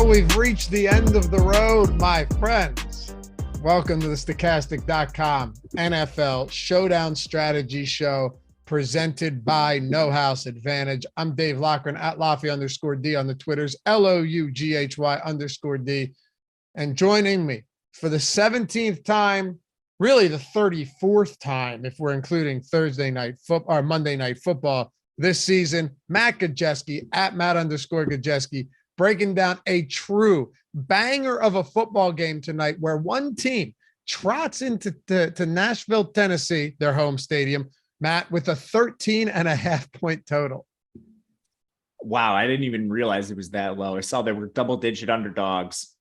Well, we've reached the end of the road, my friends. Welcome to the Stokastic.com NFL Showdown Strategy Show presented by No House Advantage. I'm Dave Loughran at Loughy_D on the Twitters, LOUGHY_D. And joining me for the 17th time, really the 34th time, if we're including Thursday night football or Monday night football this season, Matt Gajewski at Matt_Gajewski, breaking down a true banger of a football game tonight where one team trots into Nashville, Tennessee, their home stadium, Matt, with a 13.5-point total. Wow, I didn't even realize it was that low. I saw they were double-digit underdogs.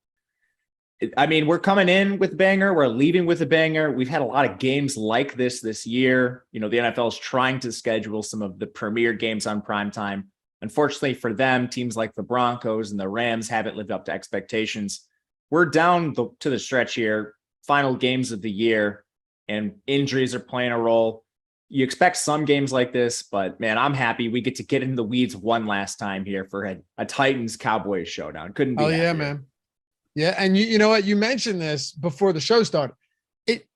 I mean, we're coming in with a banger. We're leaving with a banger. We've had a lot of games like this year. You know, the NFL is trying to schedule some of the premier games on primetime. Unfortunately for them, teams like the Broncos and the Rams haven't lived up to expectations. We're down to the stretch here, final games of the year, and injuries are playing a role. You expect some games like this, but man, I'm happy we get to get into the weeds one last time here for a Titans-Cowboys showdown. Couldn't be happier. Yeah, man. Yeah, and you know what? You mentioned this before the show started.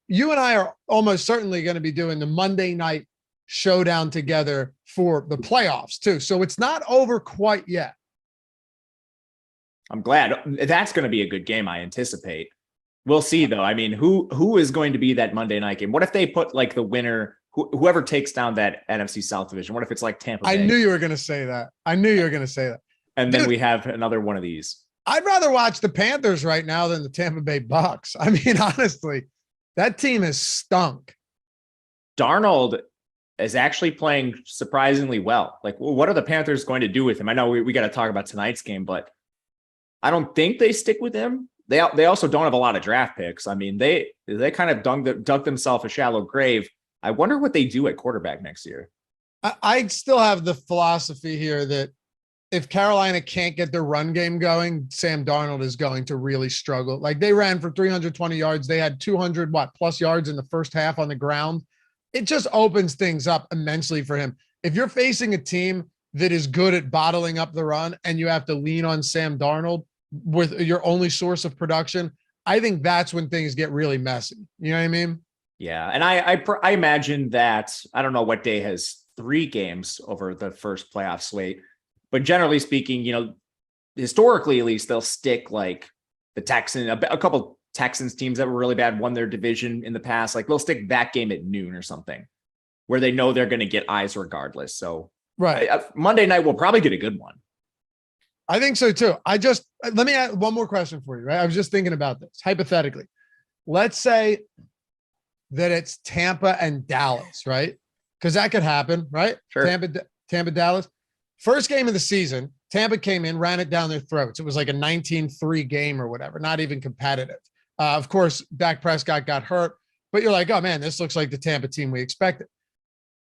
You and I are almost certainly going to be doing the Monday night showdown together for the playoffs too. So it's not over quite yet. I'm glad. That's going to be a good game, I anticipate. We'll see though. I mean, who is going to be that Monday night game? What if they put like the winner, whoever takes down that NFC South division? What if it's like Tampa Bay? I knew you were going to say that. And then we have another one of these. I'd rather watch the Panthers right now than the Tampa Bay Bucks. I mean, honestly, that team is stunk. Darnold is actually playing surprisingly well. Like, what are the Panthers going to do with him? I know we got to talk about tonight's game, but I don't think they stick with him. They also don't have a lot of draft picks. I mean, they kind of dug themselves a shallow grave. I wonder what they do at quarterback next year. I still have the philosophy here that if Carolina can't get their run game going, Sam Darnold is going to really struggle. Like, they ran for 320 yards. They had 200 plus yards in the first half on the ground. It just opens things up immensely for him. If you're facing a team that is good at bottling up the run and you have to lean on Sam Darnold with your only source of production, I think that's when things get really messy. You know what I mean? Yeah. And I imagine that, I don't know what day has 3 games over the first playoff slate, but generally speaking, you know, historically, at least, they'll stick like the Texans, a couple Texans teams that were really bad, won their division in the past. Like, they'll stick that game at noon or something where they know they're going to get eyes regardless. So right. Monday night, we'll probably get a good one. I think so too. Let me add one more question for you, right? I was just thinking about this hypothetically. Let's say that it's Tampa and Dallas, right? Because that could happen, right? Sure. Tampa, Dallas. First game of the season, Tampa came in, ran it down their throats. It was like a 19-3 game or whatever, not even competitive. Of course, Dak Prescott got hurt, but you're like, oh man, this looks like the Tampa team we expected.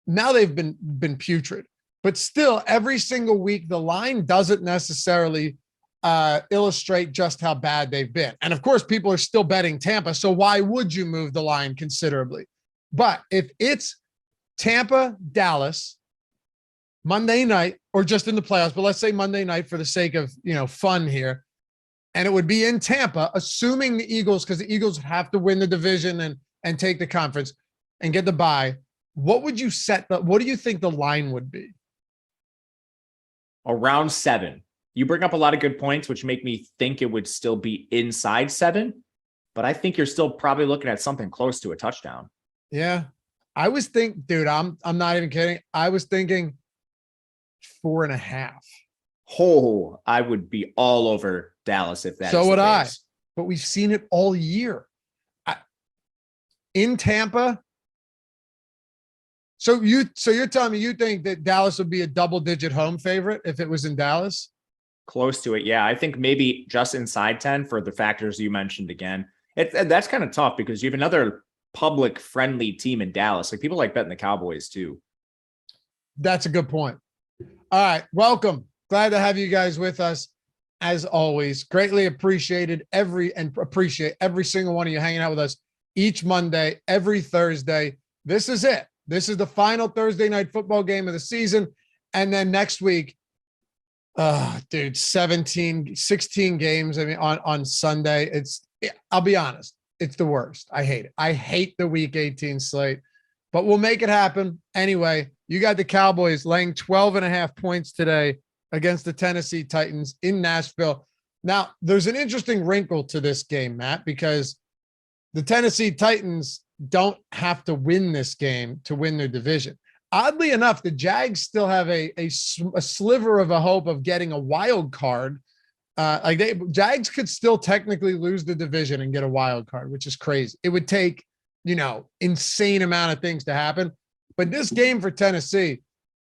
Now they've been putrid, but still every single week, the line doesn't necessarily illustrate just how bad they've been. And of course, people are still betting Tampa. So why would you move the line considerably? But if it's Tampa, Dallas, Monday night, or just in the playoffs, but let's say Monday night for the sake of, fun here. And it would be in Tampa, assuming the Eagles, because the Eagles have to win the division and take the conference and get the bye. What would you what do you think the line would be? Around 7. You bring up a lot of good points, which make me think it would still be inside 7, but I think you're still probably looking at something close to a touchdown. Yeah. I was thinking, dude, I'm not even kidding. I was thinking 4.5. Oh, I would be all over Dallas if that. So would I. But we've seen it all year in Tampa. So you're telling me you think that Dallas would be a double-digit home favorite if it was in Dallas? Close to it, yeah. I think maybe just inside 10 for the factors you mentioned again. That's kind of tough because you have another public-friendly team in Dallas. Like, people like betting the Cowboys too. That's a good point. All right, welcome. Glad to have you guys with us. As always, greatly appreciate every single one of you hanging out with us each Monday, every Thursday. This is it. This is the final Thursday night football game of the season. And then next week, Dude, 16 games. I mean, on Sunday, I'll be honest, it's the worst. I hate it. I hate the week 18 slate, but we'll make it happen. Anyway, you got the Cowboys laying 12.5 points today against the Tennessee Titans in Nashville. Now, there's an interesting wrinkle to this game, Matt, because the Tennessee Titans don't have to win this game to win their division. Oddly enough, the Jags still have a sliver of a hope of getting a wild card. Jags could still technically lose the division and get a wild card, which is crazy. It would take, insane amount of things to happen. But this game for Tennessee,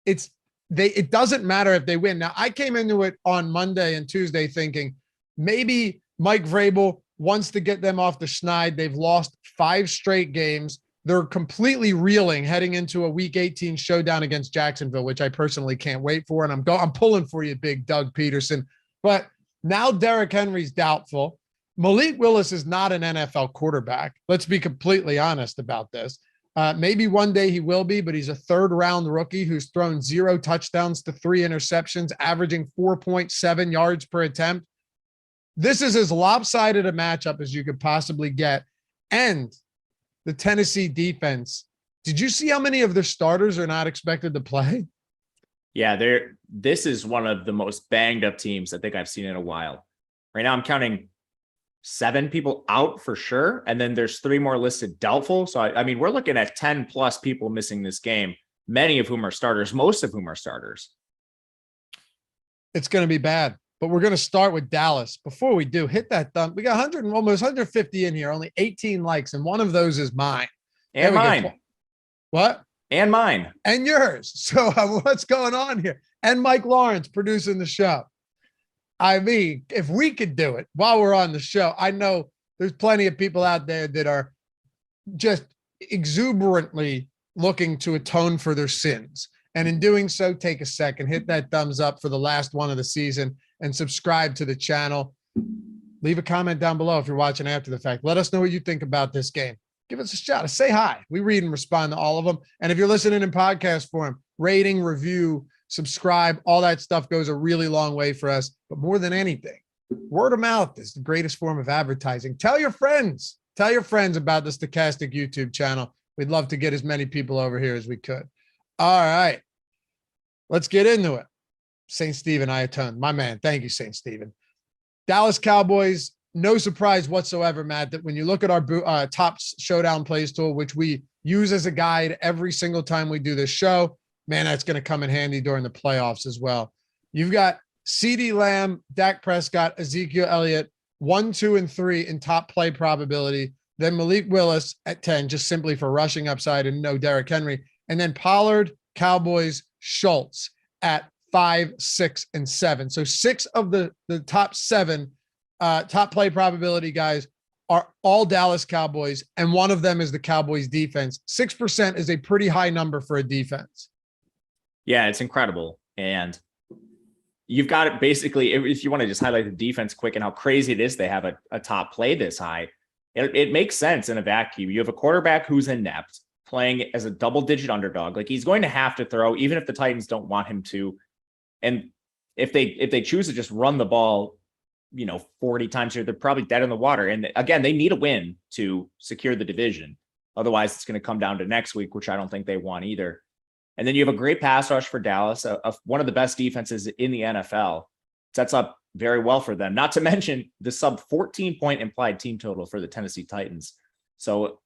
it doesn't matter if they win. Now, I came into it on Monday and Tuesday thinking maybe Mike Vrabel wants to get them off the schneid. They've lost 5 straight games. They're completely reeling heading into a week 18 showdown against Jacksonville, which I personally can't wait for. And I'm pulling for you, big Doug Peterson. But now Derrick Henry's doubtful. Malik Willis is not an NFL quarterback. Let's be completely honest about this. Maybe one day he will be, but he's a 3rd-round rookie who's thrown 0 touchdowns to 3 interceptions, averaging 4.7 yards per attempt. This is as lopsided a matchup as you could possibly get. And the Tennessee defense, did you see how many of their starters are not expected to play? Yeah, this is one of the most banged up teams I think I've seen in a while. Right now I'm counting 7 people out for sure. And then there's 3 more listed doubtful. So I mean, we're looking at 10 plus people missing this game, many of whom are starters, most of whom are starters. It's going to be bad. But we're going to start with Dallas. Before we do, hit that thumb. We got almost 150 in here, only 18 likes, and one of those is mine. And mine. What? And mine. And yours. So what's going on here? And Mike Lawrence producing the show. I mean, if we could do it while we're on the show, I know there's plenty of people out there that are just exuberantly looking to atone for their sins. And in doing so, take a second, hit that thumbs up for the last one of the season and subscribe to the channel. Leave a comment down below if you're watching after the fact. Let us know what you think about this game. Give us a shout. Say hi. We read and respond to all of them. And if you're listening in podcast form, rating, review, subscribe, all that stuff goes a really long way for us. But more than anything, word of mouth is the greatest form of advertising. Tell your friends. Tell your friends about the Stokastic YouTube channel. We'd love to get as many people over here as we could. All right. Let's get into it. St. Stephen Iatone, my man. Thank you, St. Stephen. Dallas Cowboys, no surprise whatsoever, Matt, that when you look at our top showdown plays tool, which we use as a guide every single time we do this show, man, that's going to come in handy during the playoffs as well. You've got CeeDee Lamb, Dak Prescott, Ezekiel Elliott, 1, 2, and 3 in top play probability. Then Malik Willis at 10, just simply for rushing upside and no Derrick Henry. And then Pollard, Cowboys, Schultz at 5, 6, and 7. So 6 of the top 7 top play probability guys are all Dallas Cowboys, and one of them is the Cowboys defense. 6% is a pretty high number for a defense. Yeah, it's incredible. And you've got it basically, if you want to just highlight the defense quick and how crazy it is they have a top play this high, it makes sense in a vacuum. You have a quarterback who's inept, playing as a double-digit underdog. Like, he's going to have to throw, even if the Titans don't want him to. And if they choose to just run the ball, 40 times here, they're probably dead in the water. And again, they need a win to secure the division. Otherwise, it's going to come down to next week, which I don't think they want either. And then you have a great pass rush for Dallas, one of the best defenses in the NFL. Sets up very well for them. Not to mention the sub 14-point implied team total for the Tennessee Titans. So,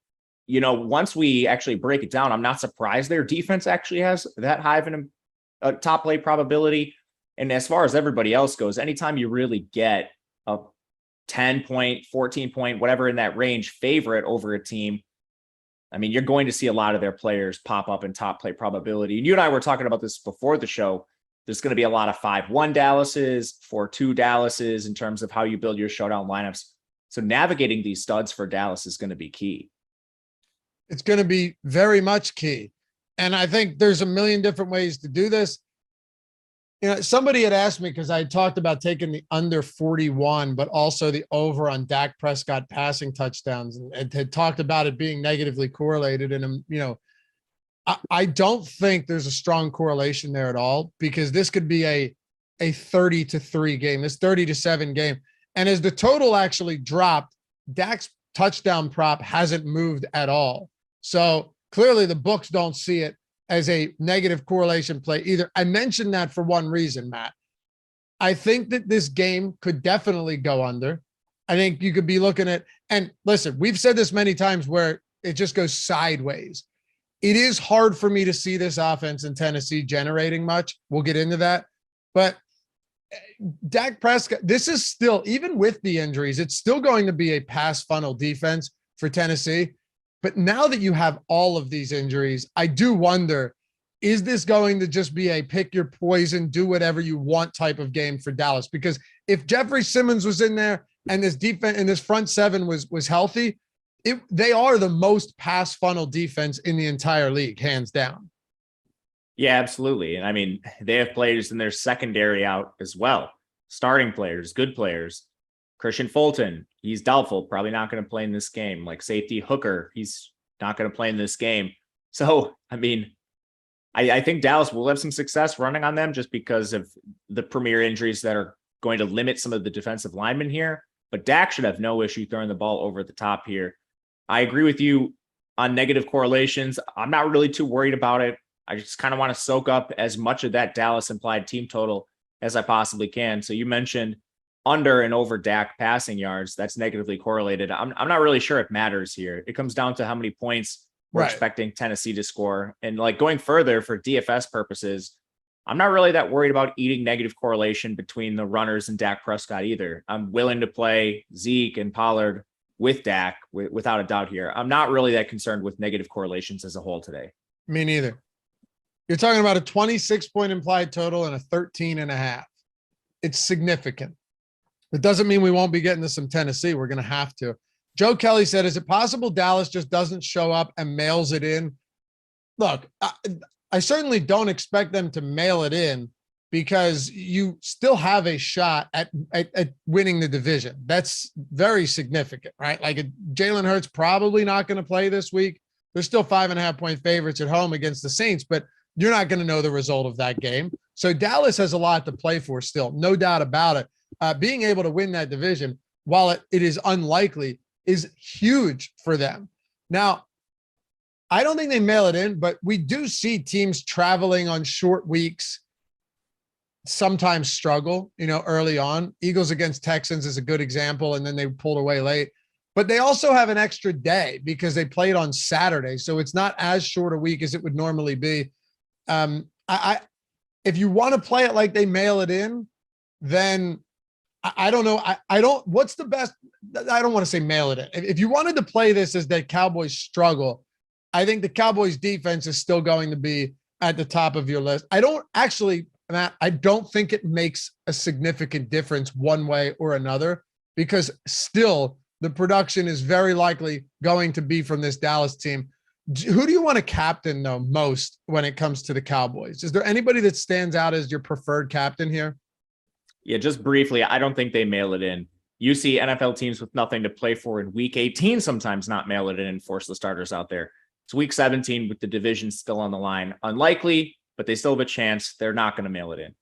once we actually break it down, I'm not surprised their defense actually has that high of a top play probability. And as far as everybody else goes, anytime you really get a 10-point, 14-point, whatever in that range favorite over a team, I mean, you're going to see a lot of their players pop up in top play probability. And you and I were talking about this before the show. There's going to be a lot of 5-1 Dallases, 4-2 Dallases in terms of how you build your showdown lineups. So navigating these studs for Dallas is going to be key. It's going to be very much key. And I think there's a million different ways to do this. Somebody had asked me, because I talked about taking the under 41, but also the over on Dak Prescott passing touchdowns, and had talked about it being negatively correlated. And, I don't think there's a strong correlation there at all, because this could be a a 30-3 game, this 30-7 game. And as the total actually dropped, Dak's touchdown prop hasn't moved at all. So clearly the books don't see it as a negative correlation play either. I mentioned that for one reason, Matt. I think that this game could definitely go under. I think you could be looking at, and listen, we've said this many times where it just goes sideways. It is hard for me to see this offense in Tennessee generating much. We'll get into that. But Dak Prescott, this is still, even with the injuries, it's still going to be a pass funnel defense for Tennessee. But now that you have all of these injuries, I do wonder, is this going to just be a pick your poison, do whatever you want type of game for Dallas? Because if Jeffrey Simmons was in there and this defense and this front seven was healthy, they are the most pass funnel defense in the entire league, hands down. Yeah, absolutely. And I mean, they have players in their secondary out as well. Starting players, good players. Christian Fulton, he's doubtful, probably not going to play in this game. Like safety Hooker, he's not going to play in this game. So, I mean, I think Dallas will have some success running on them just because of the premier injuries that are going to limit some of the defensive linemen here. But Dak should have no issue throwing the ball over the top here. I agree with you on negative correlations. I'm not really too worried about it. I just kind of want to soak up as much of that Dallas implied team total as I possibly can. So you mentioned under and over Dak passing yards. That's negatively correlated. I'm not really sure it matters here. It comes down to how many points we're expecting Tennessee to score. And like going further for DFS purposes, I'm not really that worried about eating negative correlation between the runners and Dak Prescott either. I'm willing to play Zeke and Pollard with Dak without a doubt here. I'm not really that concerned with negative correlations as a whole today. Me neither. You're talking about a 26-point implied total and a 13.5. It's significant. It doesn't mean we won't be getting to some Tennessee. We're going to have to. Joe Kelly said, is it possible Dallas just doesn't show up and mails it in? Look, I certainly don't expect them to mail it in because you still have a shot at winning the division. That's very significant, right? Like Jalen Hurts probably not going to play this week. They're still 5.5-point favorites at home against the Saints, but you're not going to know the result of that game. So Dallas has a lot to play for still, no doubt about it. Being able to win that division, while it is unlikely, is huge for them. Now, I don't think they mail it in, but we do see teams traveling on short weeks sometimes struggle, early on. Eagles against Texans is a good example, and then they pulled away late. But they also have an extra day because they played on Saturday, so it's not as short a week as it would normally be. If you want to play it like they mail it in, then I don't know. What's the best? I don't want to say mail it in. If you wanted to play this as that Cowboys struggle, I think the Cowboys defense is still going to be at the top of your list. I don't actually, Matt, I don't think it makes a significant difference one way or another because still the production is very likely going to be from this Dallas team. Who do you want to captain though most when it comes to the Cowboys? Is there anybody that stands out as your preferred captain here? Yeah, just briefly, I don't think they mail it in. You see NFL teams with nothing to play for in week 18 sometimes not mail it in and force the starters out there. It's week 17 with the division still on the line. Unlikely, but they still have a chance. They're not going to mail it in.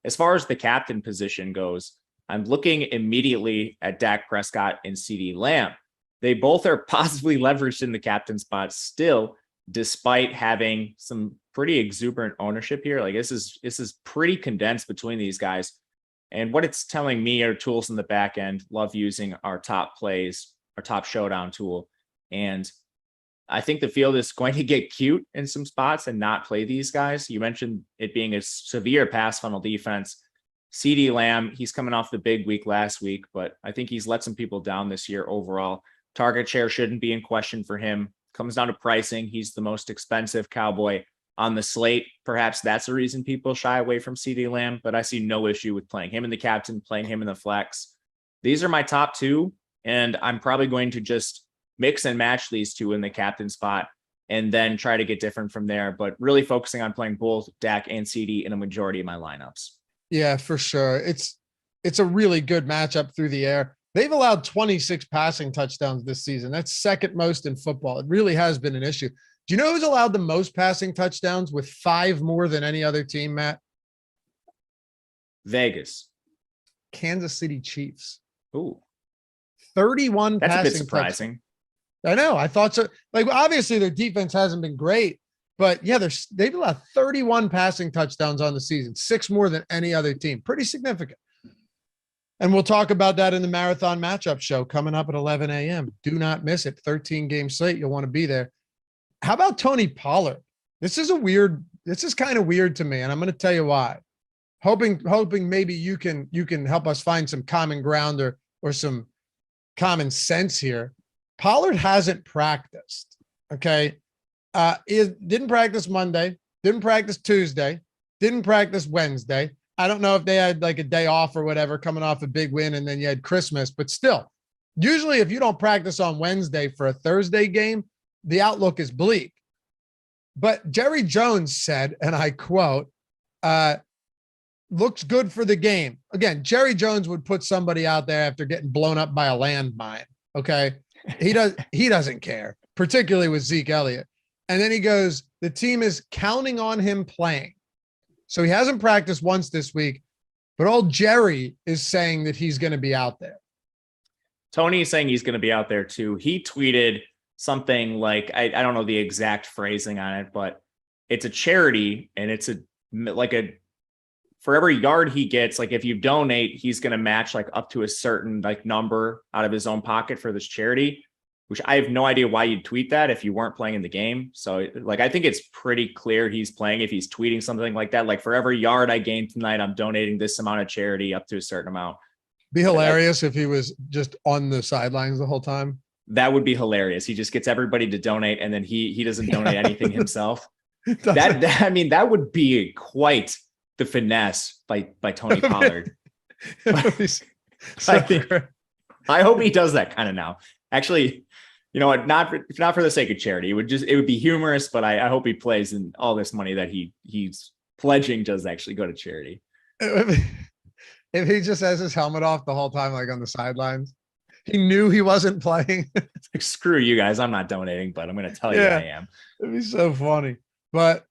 As far as the captain position goes, I'm looking immediately at Dak Prescott and CeeDee Lamb. They both are possibly leveraged in the captain spot still, despite having some pretty exuberant ownership here. Like this is pretty condensed between these guys. And what it's telling me are tools in the back end. Love using our top plays, our top showdown tool. And I think the field is going to get cute in some spots and not play these guys. You mentioned it being a severe pass funnel defense. CeeDee Lamb, he's coming off the big week last week, but I think he's let some people down this year overall. Target share shouldn't be in question for him. Comes down to pricing. He's the most expensive Cowboy on the slate. Perhaps that's the reason people shy away from CeeDee Lamb, but I see no issue with playing him in the captain, playing him in the flex. These are my top two, and I'm probably going to just mix and match these two in the captain spot and then try to get different from there, but really focusing on playing both Dak and CeeDee in a majority of my lineups. Yeah, for sure. It's a really good matchup through the air. They've allowed 26 passing touchdowns this season. That's second most in football. It really has been an issue. Do you know who's allowed the most passing touchdowns with 5 more than any other team, Matt? Vegas. Kansas City Chiefs. Ooh, 31 that's passing a bit surprising. I know. I thought so. Like, obviously their defense hasn't been great, but yeah, they've allowed 31 passing touchdowns on the season, 6 more than any other team. Pretty significant. And we'll talk about that in the marathon matchup show coming up at 11 a.m. Do not miss it. 13-game slate. You'll want to be there. How about Tony Pollard? This is kind of weird to me, and I'm going to tell you why. Hoping maybe you can help us find some common ground or some common sense here. Pollard hasn't practiced. Okay. He didn't practice Monday, didn't practice Tuesday, didn't practice Wednesday. I don't know if they had like a day off or whatever coming off a big win and then you had Christmas, but still, usually if you don't practice on Wednesday for a Thursday game, the outlook is bleak. But Jerry Jones said, and I quote, looks good for the game. Again, Jerry Jones would put somebody out there after getting blown up by a landmine. Okay. He doesn't care, particularly with Zeke Elliott. And then he goes, the team is counting on him playing. So he hasn't practiced once this week, but old Jerry is saying that he's going to be out there. Tony is saying he's going to be out there too. He tweeted something like, I don't know the exact phrasing on it, but it's a charity and it's for every yard he gets, like if you donate, he's going to match like up to a certain like number out of his own pocket for this charity, which I have no idea why you'd tweet that if you weren't playing in the game. So like, I think it's pretty clear he's playing if he's tweeting something like that. Like for every yard I gain tonight, I'm donating this amount of charity up to a certain amount. Be hilarious if he was just on the sidelines the whole time. That would be hilarious. He just gets everybody to donate and then he doesn't donate anything himself. That would be quite the finesse by Tony Pollard. I hope he does that kind of now. Actually, you know what? Not for the sake of charity. It would be humorous, but I hope he plays and all this money that he's pledging does actually go to charity. If he just has his helmet off the whole time, like on the sidelines, he knew he wasn't playing. Like, screw you guys. I'm not donating, but I'm going to tell you I am. It'd be so funny. But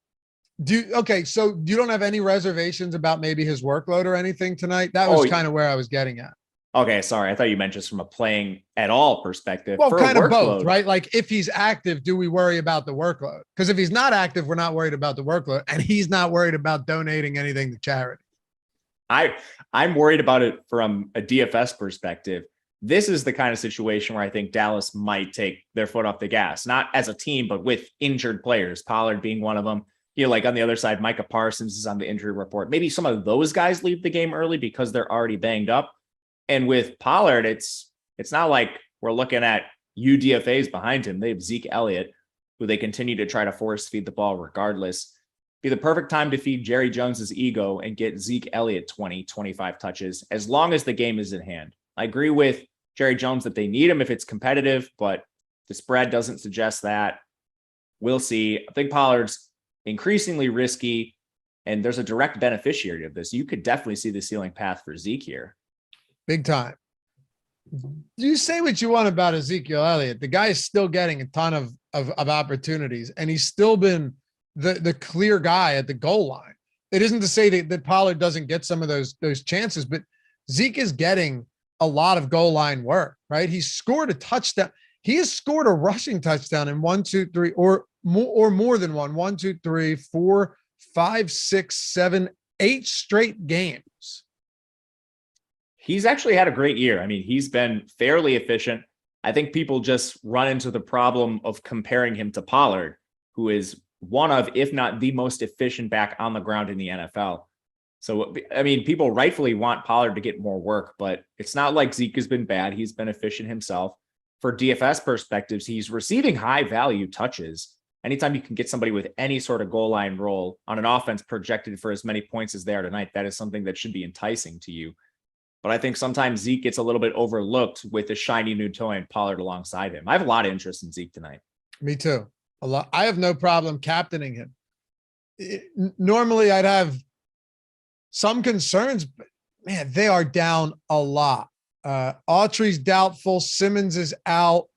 so you don't have any reservations about maybe his workload or anything tonight? That was kind of where I was getting at. Okay, sorry. I thought you meant just from a playing at all perspective. Well, kind of both, right? Like if he's active, do we worry about the workload? Because if he's not active, we're not worried about the workload, and he's not worried about donating anything to charity. I'm worried about it from a DFS perspective. This is the kind of situation where I think Dallas might take their foot off the gas, not as a team, but with injured players, Pollard being one of them. You know, like on the other side, Micah Parsons is on the injury report. Maybe some of those guys leave the game early because they're already banged up. And with Pollard, it's not like we're looking at UDFAs behind him. They have Zeke Elliott, who they continue to try to force feed the ball regardless. Be the perfect time to feed Jerry Jones's ego and get Zeke Elliott 20, 25 touches, as long as the game is in hand. I agree with Jerry Jones that they need him if it's competitive, but the spread doesn't suggest that. We'll see. I think Pollard's increasingly risky, and there's a direct beneficiary of this. You could definitely see the ceiling path for Zeke here. Big time. You say what you want about Ezekiel Elliott. The guy is still getting a ton of opportunities, and he's still been the clear guy at the goal line. It isn't to say that Pollard doesn't get some of those chances, but Zeke is getting a lot of goal line work, right? He's scored a touchdown. He has scored a rushing touchdown in 1, 2, 3, or more than one. 1, 2, 3, 4, 5, 6, 7, 8 straight games. He's actually had a great year. I mean, he's been fairly efficient. I think people just run into the problem of comparing him to Pollard, who is one of, if not the most efficient back on the ground in the NFL. So, I mean, people rightfully want Pollard to get more work, but it's not like Zeke has been bad. He's been efficient himself. For DFS perspectives, he's receiving high value touches. Anytime you can get somebody with any sort of goal line role on an offense projected for as many points as they are tonight, that is something that should be enticing to you. But I think sometimes Zeke gets a little bit overlooked with the shiny new toy and Pollard alongside him. I have a lot of interest in Zeke tonight. Me too. A lot. I have no problem captaining him. Normally I'd have some concerns, but man, they are down a lot. Autry's doubtful. Simmons is out.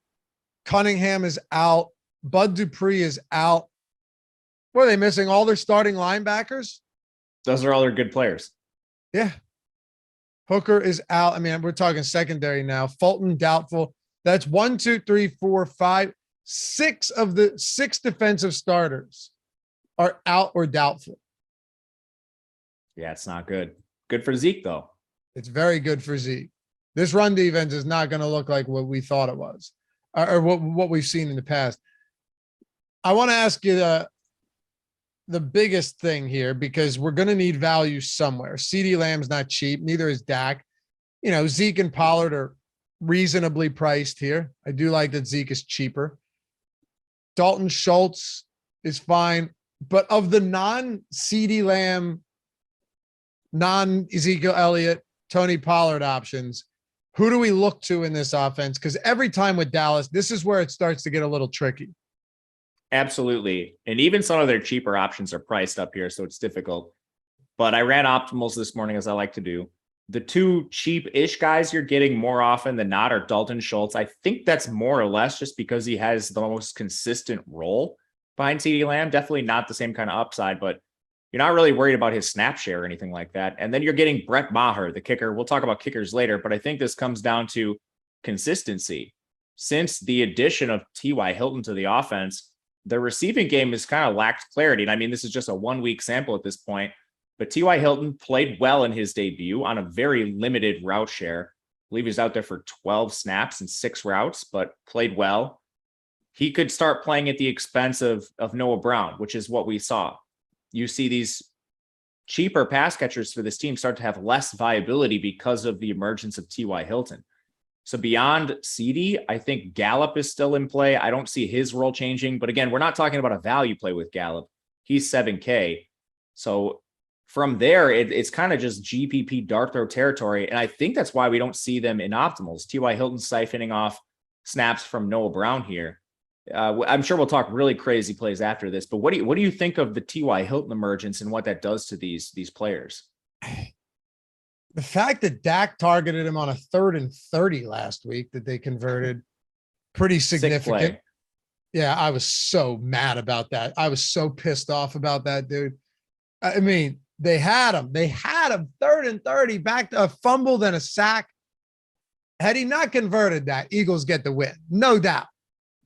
Cunningham is out. Bud Dupree is out. What are they missing? All their starting linebackers? Those are all their good players. Yeah. Hooker is out. I mean, we're talking secondary now. Fulton doubtful. That's 1, 2, 3, 4, 5, 6 of the 6 defensive starters are out or doubtful. Yeah, it's not good. Good for Zeke, though. It's very good for Zeke. This run defense is not going to look like what we thought it was, or what we've seen in the past. I want to ask you the biggest thing here, because we're going to need value somewhere. CeeDee Lamb's not cheap. Neither is Dak. You know, Zeke and Pollard are reasonably priced here. I do like that Zeke is cheaper. Dalton Schultz is fine. But of the non-CeeDee Lamb, non-Ezekiel Elliott, Tony Pollard options, who do we look to in this offense? Because every time with Dallas, this is where it starts to get a little tricky. Absolutely. And even some of their cheaper options are priced up here, so it's difficult. But I ran optimals this morning, as I like to do. The 2 cheap-ish guys you're getting more often than not are Dalton Schultz. I think that's more or less just because he has the most consistent role behind CeeDee Lamb. Definitely not the same kind of upside, but you're not really worried about his snap share or anything like that. And then you're getting Brett Maher, the kicker. We'll talk about kickers later, but I think this comes down to consistency. Since the addition of T.Y. Hilton to the offense, the receiving game has kind of lacked clarity. And I mean, this is just a 1-week sample at this point, but T.Y. Hilton played well in his debut on a very limited route share. I believe he was out there for 12 snaps and 6 routes, but played well. He could start playing at the expense of Noah Brown, which is what we saw. You see these cheaper pass catchers for this team start to have less viability because of the emergence of T.Y. Hilton. So beyond CD, I think Gallup is still in play. I don't see his role changing. But again, we're not talking about a value play with Gallup. He's 7K. So from there, it's kind of just GPP dart throw territory. And I think that's why we don't see them in optimals. T.Y. Hilton siphoning off snaps from Noah Brown here. I'm sure we'll talk really crazy plays after this. But what do you think of the T.Y. Hilton emergence and what that does to these players? The fact that Dak targeted him on a 3rd and 30 last week that they converted, pretty significant. Yeah, I was so mad about that. I was so pissed off about that, dude. I mean, they had him 3rd and 30, back to a fumble, then a sack. Had he not converted that, Eagles get the win, no doubt.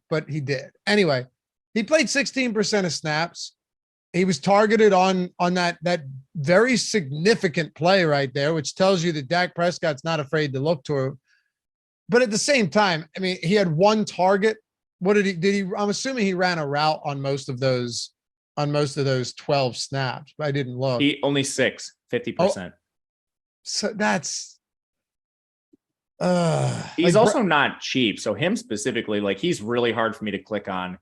But he did. Anyway, he played 16% of snaps. He was targeted on that very significant play right there, which tells you that Dak Prescott's not afraid to look to it. But at the same time, I mean, he had 1 target. What did he? I'm assuming he ran a route on most of those 12 snaps, but I didn't look. He only 50%. Oh, so that's he's also not cheap. So him specifically, like, he's really hard for me to click on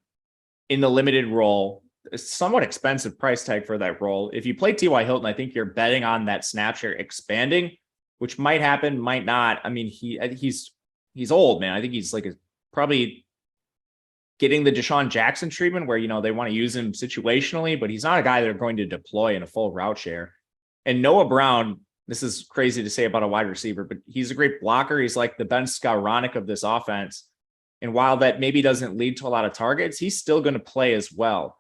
in the limited role. Somewhat expensive price tag for that role. If you play T.Y. Hilton, I think you're betting on that snap share expanding, which might happen, might not. I mean, he's old, man. I think he's like probably getting the Deshaun Jackson treatment where, you know, they want to use him situationally, but he's not a guy they're going to deploy in a full route share. And Noah Brown, this is crazy to say about a wide receiver, but he's a great blocker. He's like the Ben Skowronek of this offense. And while that maybe doesn't lead to a lot of targets, he's still going to play as well.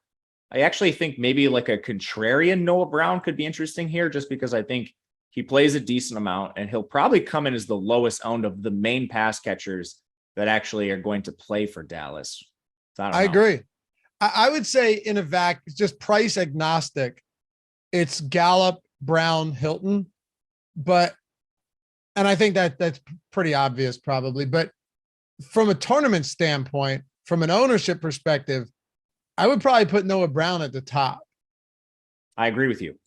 I actually think maybe like a contrarian Noah Brown could be interesting here, just because I think he plays a decent amount and he'll probably come in as the lowest owned of the main pass catchers that actually are going to play for Dallas. So I agree. I would say in a just price agnostic, it's Gallup, Brown, Hilton, and I think that's pretty obvious probably, but from a tournament standpoint, from an ownership perspective, I would probably put Noah Brown at the top. I agree with you.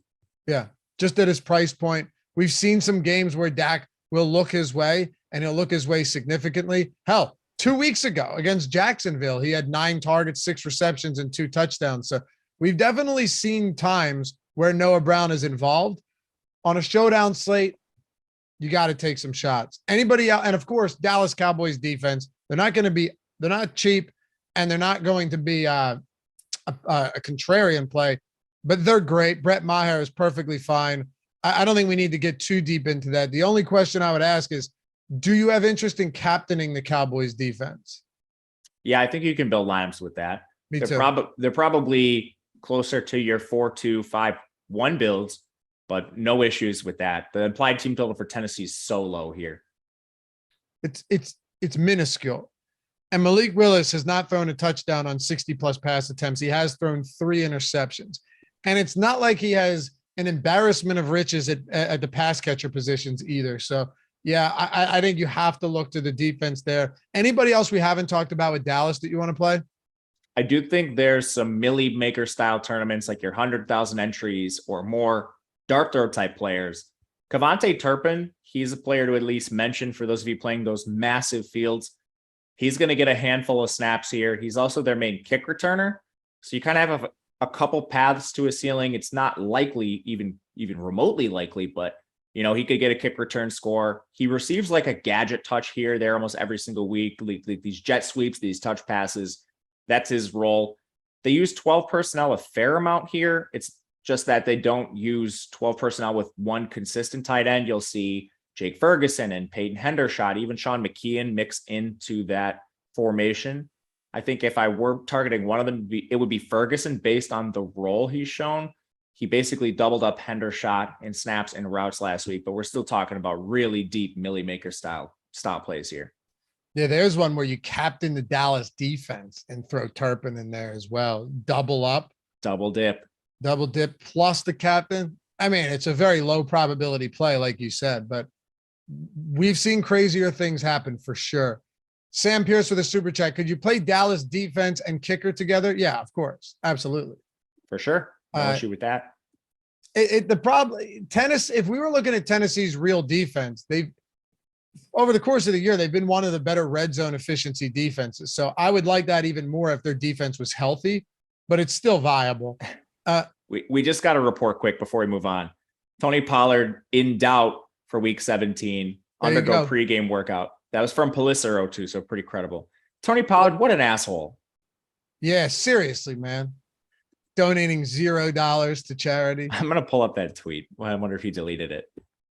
Yeah. Just at his price point. We've seen some games where Dak will look his way, and he'll look his way significantly. Hell, 2 weeks ago against Jacksonville, he had 9 targets, 6 receptions, and 2 touchdowns. So we've definitely seen times where Noah Brown is involved. On a showdown slate, you got to take some shots. Anybody out, and of course, Dallas Cowboys defense, they're not cheap, and they're not going to be a contrarian play, but they're great. Brett Maher is perfectly fine. I don't think we need to get too deep into that. The only question I would ask is, do you have interest in captaining the Cowboys defense? Yeah, I think you can build lineups with that. Me too. They're probably closer to your 4-2-5-1 builds but no issues with that. The implied team total for Tennessee is so low here. It's minuscule. And Malik Willis has not thrown a touchdown on 60 plus pass attempts. He has thrown 3 interceptions. And it's not like he has an embarrassment of riches at the pass catcher positions either. So yeah, I think you have to look to the defense there. Anybody else we haven't talked about with Dallas that you want to play? I do think there's some Millie Maker style tournaments, like your 100,000 entries or more dart throw type players. Kavontae Turpin, he's a player to at least mention for those of you playing those massive fields. He's going to get a handful of snaps here. He's also their main kick returner. So you kind of have a couple paths to a ceiling. It's not likely, even remotely likely, but he could get a kick return score. He receives like a gadget touch here, there almost every single week. Like these jet sweeps, these touch passes. That's his role. They use 12 personnel a fair amount here. It's just that they don't use 12 personnel with one consistent tight end. You'll see Jake Ferguson and Peyton Hendershot, even Sean McKeon mix into that formation. I think if I were targeting one of them, it would be Ferguson based on the role he's shown. He basically doubled up Hendershot in snaps and routes last week, but we're still talking about really deep Millie Maker style plays here. Yeah, there's one where you captain the Dallas defense and throw Turpin in there as well. Double up. Double dip plus the captain. I mean, it's a very low probability play, like you said, but we've seen crazier things happen for sure. Sam Pierce with a super chat. Could you play Dallas defense and kicker together? Yeah, of course. Absolutely. For sure. No issue with that. The problem, Tennessee, if we were looking at Tennessee's real defense, over the course of the year, they've been one of the better red zone efficiency defenses. So I would like that even more if their defense was healthy, but it's still viable. We just got to report quick before we move on. Tony Pollard in doubt for week 17, undergo pregame workout. That was from Pelissero too, so pretty credible. Tony Pollard, what an asshole. Yeah, seriously, man. Donating $0 to charity. I'm going to pull up that tweet. I wonder if he deleted it.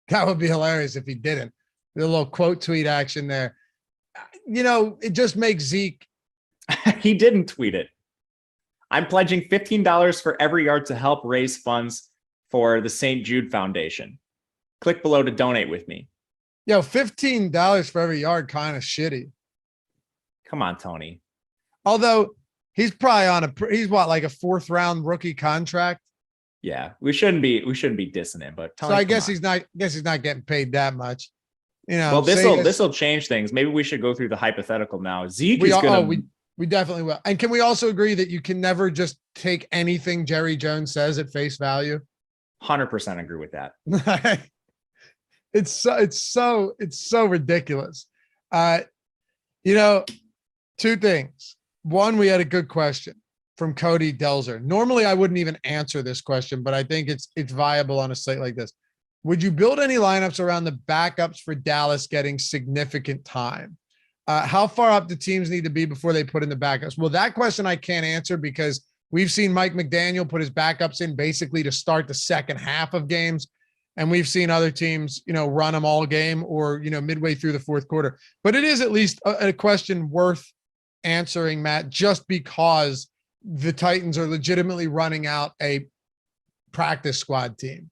That would be hilarious if he didn't. The little quote tweet action there. It just makes Zeke. He didn't tweet it. I'm pledging $15 for every yard to help raise funds for the St. Jude Foundation. Click below to donate with me. Yo, $15 for every yard, kind of shitty. Come on, Tony. Although he's probably he's like a 4th round rookie contract. Yeah, we shouldn't be dissing him, but Tony, so I guess he's not getting paid that much. Well, this will change things. Maybe we should go through the hypothetical now. Zeke is going to. We definitely will. And can we also agree that you can never just take anything Jerry Jones says at face value? 100% agree with that. It's so ridiculous. 2 things. One, we had a good question from Cody Delzer. Normally I wouldn't even answer this question, but I think it's viable on a slate like this. Would you build any lineups around the backups for Dallas getting significant time? How far up do teams need to be before they put in the backups? Well, that question I can't answer because we've seen Mike McDaniel put his backups in basically to start the second half of games. And we've seen other teams, run them all game or, midway through the 4th quarter. But it is at least a question worth answering, Matt, just because the Titans are legitimately running out a practice squad team.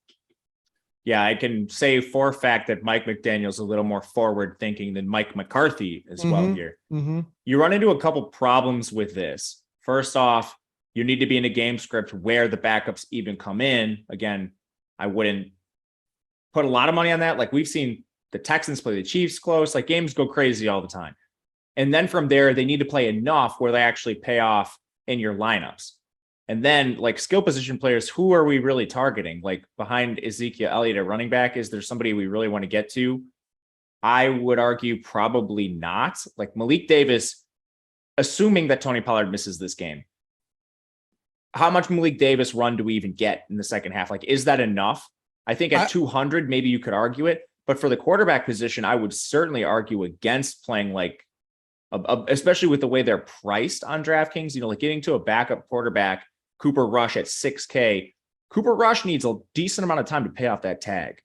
Yeah, I can say for a fact that Mike McDaniel's a little more forward thinking than Mike McCarthy as well here. Mm-hmm. You run into a couple problems with this. First off, you need to be in a game script where the backups even come in. Again, I wouldn't put a lot of money on that. Like we've seen the Texans play the Chiefs close, like games go crazy all the time. And then from there, they need to play enough where they actually pay off in your lineups. And then like skill position players, who are we really targeting? Like behind Ezekiel Elliott at running back, is there somebody we really want to get to? I would argue probably not. Like Malik Davis, assuming that Tony Pollard misses this game, how much Malik Davis run do we even get in the second half? Like, is that enough? I think at 200, maybe you could argue it. But for the quarterback position, I would certainly argue against playing like, especially with the way they're priced on DraftKings, like getting to a backup quarterback, Cooper Rush at $6K. Cooper Rush needs a decent amount of time to pay off that tag.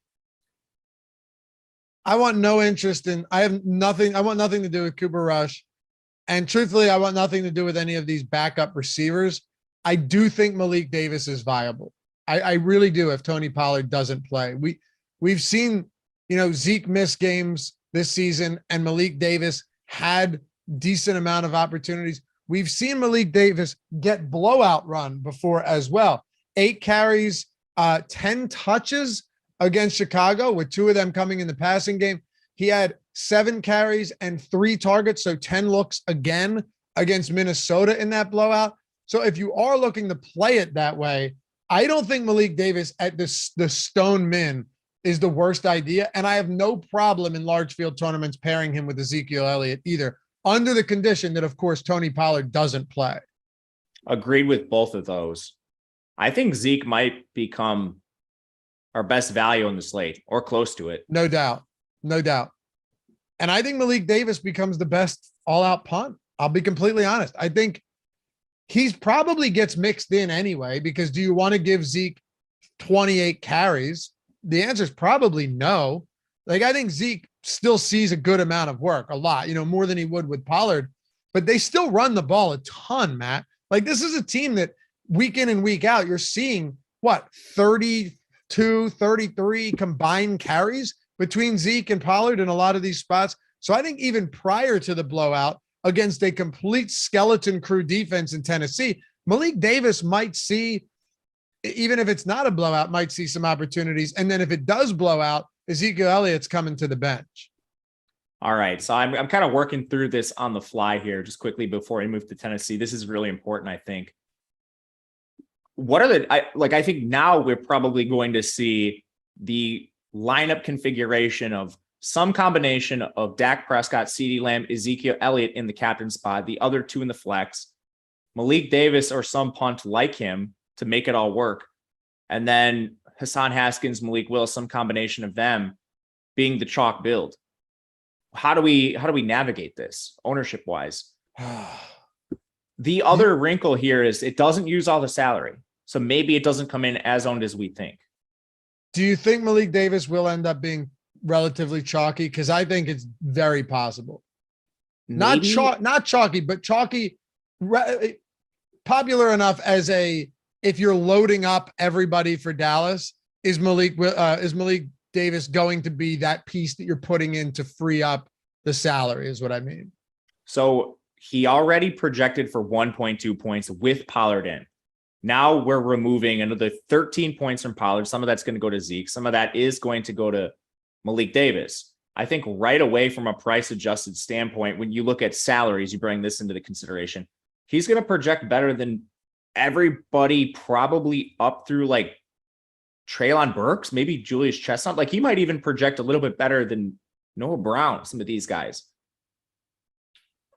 I want no interest in, I want nothing to do with Cooper Rush. And truthfully, I want nothing to do with any of these backup receivers. I do think Malik Davis is viable. I really do. If Tony Pollard doesn't play, we've seen, Zeke miss games this season, and Malik Davis had decent amount of opportunities. We've seen Malik Davis get blowout run before as well. 8 carries, 10 touches against Chicago, with 2 of them coming in the passing game. He had 7 carries and 3 targets, so 10 looks again against Minnesota in that blowout. So if you are looking to play it that way, I don't think Malik Davis at the Stone Min is the worst idea. And I have no problem in large field tournaments pairing him with Ezekiel Elliott either, under the condition that, of course, Tony Pollard doesn't play. Agreed with both of those. I think Zeke might become our best value on the slate, or close to it. No doubt. No doubt. And I think Malik Davis becomes the best all-out punt. I'll be completely honest. I think he's probably gets mixed in anyway, because do you want to give Zeke 28 carries? The answer is probably no. Like, I think Zeke still sees a good amount of work, a lot, more than he would with Pollard, but they still run the ball a ton, Matt. Like, this is a team that week in and week out, you're seeing 32, 33 combined carries between Zeke and Pollard in a lot of these spots. So I think even prior to the blowout against a complete skeleton crew defense in Tennessee, Malik Davis might see, even if it's not a blowout, might see some opportunities. And then if it does blow out, Ezekiel Elliott's coming to the bench. All right. So I'm kind of working through this on the fly here just quickly before we move to Tennessee. This is really important, I think. What are I think now we're probably going to see the lineup configuration of some combination of Dak Prescott, CeeDee Lamb, Ezekiel Elliott in the captain spot, the other 2 in the flex, Malik Davis or some punt like him to make it all work. And then Hassan Haskins, Malik Willis, some combination of them being the chalk build. How do we navigate this ownership wise? The other wrinkle here is it doesn't use all the salary. So maybe it doesn't come in as owned as we think. Do you think Malik Davis will end up being relatively chalky? Because I think it's very possible. Not chalky, but chalky, popular enough as if you're loading up everybody for Dallas, is Malik Davis going to be that piece that you're putting in to free up the salary, is what I mean. So he already projected for 1.2 points with Pollard in. Now we're removing another 13 points from Pollard. Some of that's going to go to Zeke. Some of that is going to go to Malik Davis. I think right away from a price adjusted standpoint, when you look at salaries, you bring this into the consideration. He's going to project better than everybody, probably up through like Treylon Burks, maybe Julius Chestnut. Like, he might even project a little bit better than Noah Brown, some of these guys.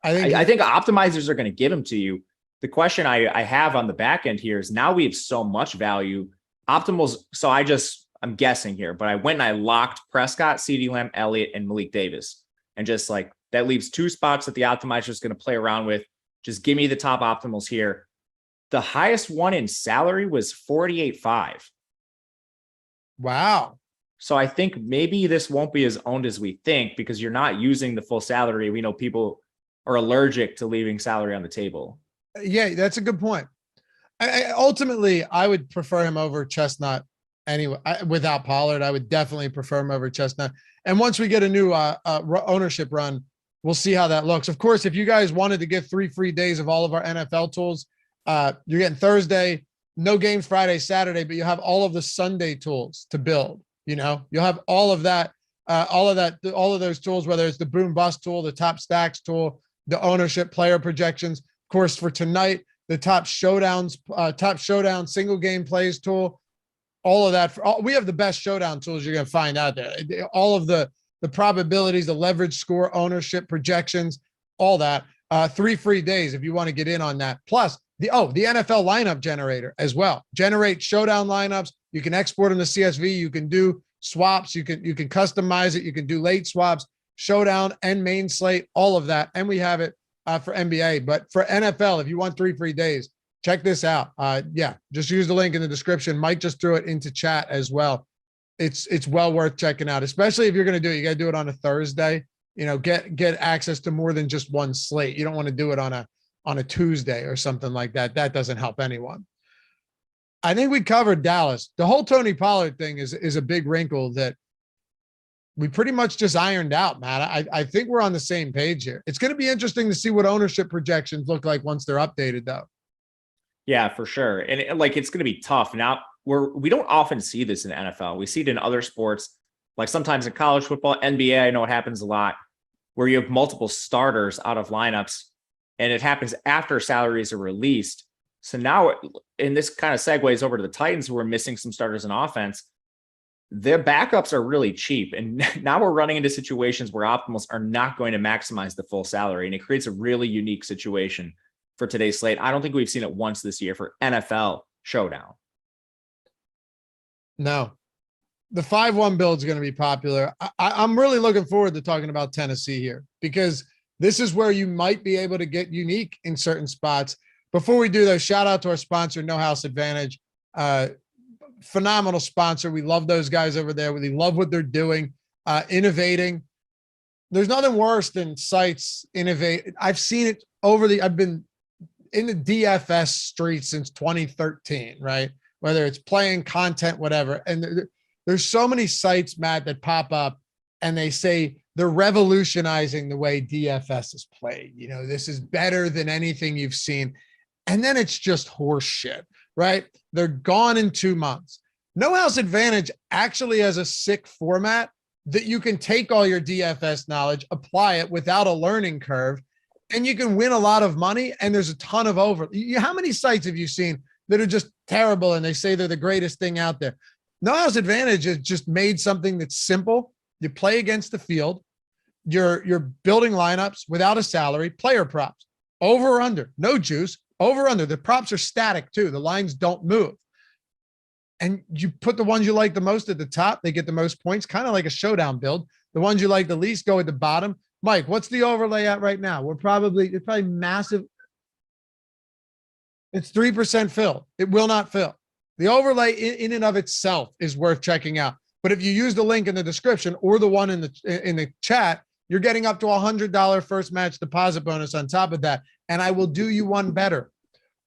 I think optimizers are going to give him to you. The question I have on the back end here is, now we have so much value. Optimals. So I'm guessing here, but I went and I locked Prescott, CeeDee Lamb, Elliott, and Malik Davis. And just like that leaves 2 spots that the optimizer is going to play around with. Just give me the top optimals here. The highest one in salary was 48.5. Wow. So I think maybe this won't be as owned as we think, because you're not using the full salary. We know people are allergic to leaving salary on the table. Yeah, that's a good point. Ultimately, I would prefer him over Chestnut anyway. Without Pollard, I would definitely prefer him over Chestnut. And once we get a new ownership run, we'll see how that looks. Of course, if you guys wanted to get 3 free days of all of our NFL tools, you're getting Thursday, no games Friday, Saturday, but you have all of the Sunday tools to build. You'll have all of that, all of those tools, whether it's the boom bust tool, the top stacks tool, the ownership player projections. Of course, for tonight, the top showdown single game plays tool, all of that. We have the best showdown tools you're going to find out there. All of the probabilities, the leverage score, ownership projections, all that. 3 free days if you want to get in on that. Plus the NFL lineup generator as well. Generate showdown lineups. You can export them to CSV. You can do swaps. You can customize it. You can do late swaps, showdown and main slate, all of that. And we have it for NBA, but for NFL, if you want 3 free days, check this out. Just use the link in the description. Mike just threw it into chat as well. It's well worth checking out, especially if you're going to do it. You got to do it on a Thursday, get access to more than just one slate. You don't want to do it on a Tuesday or something like that. That doesn't help anyone. I think we covered Dallas. The whole Tony Pollard thing is a big wrinkle that we pretty much just ironed out, Matt. I think we're on the same page here. It's going to be interesting to see what ownership projections look like once they're updated, though. Yeah, for sure. And it's going to be tough. Now, we don't often see this in the NFL. We see it in other sports, like sometimes in college football, NBA. I know it happens a lot, where you have multiple starters out of lineups, and it happens after salaries are released. So now, and this kind of segues over to the Titans, who are missing some starters in offense. Their backups are really cheap. And now we're running into situations where optimals are not going to maximize the full salary. And it creates a really unique situation for today's slate. I don't think we've seen it once this year for NFL Showdown. No. The 5-1 build is going to be popular. I'm really looking forward to talking about Tennessee here, because this is where you might be able to get unique in certain spots. Before we do though, shout out to our sponsor, No House Advantage. Phenomenal sponsor. We love those guys over there. We love what they're doing, innovating. There's nothing worse than sites innovate. I've seen it I've been in the DFS street since 2013, right? Whether it's playing content, whatever. And there's so many sites, Matt, that pop up and they say they're revolutionizing the way DFS is played. You know, this is better than anything you've seen. And then it's just horse shit, right? They're gone in 2 months. No House Advantage actually has a sick format that you can take all your DFS knowledge, apply it without a learning curve, and you can win a lot of money. And there's a ton of how many sites have you seen that are just terrible and they say they're the greatest thing out there? No House Advantage has just made something that's simple. You play against the field. You're building lineups without a salary, player props, over or under, no juice, over under. The props are static too. The lines don't move. And you put the ones you like the most at the top. They get the most points, kind of like a showdown build. The ones you like the least go at the bottom. Mike, what's the overlay at right now? It's probably massive. It's 3% fill. It will not fill. The overlay in and of itself is worth checking out. But if you use the link in the description or the one in the chat, you're getting up to $100 first match deposit bonus on top of that. And I will do you one better.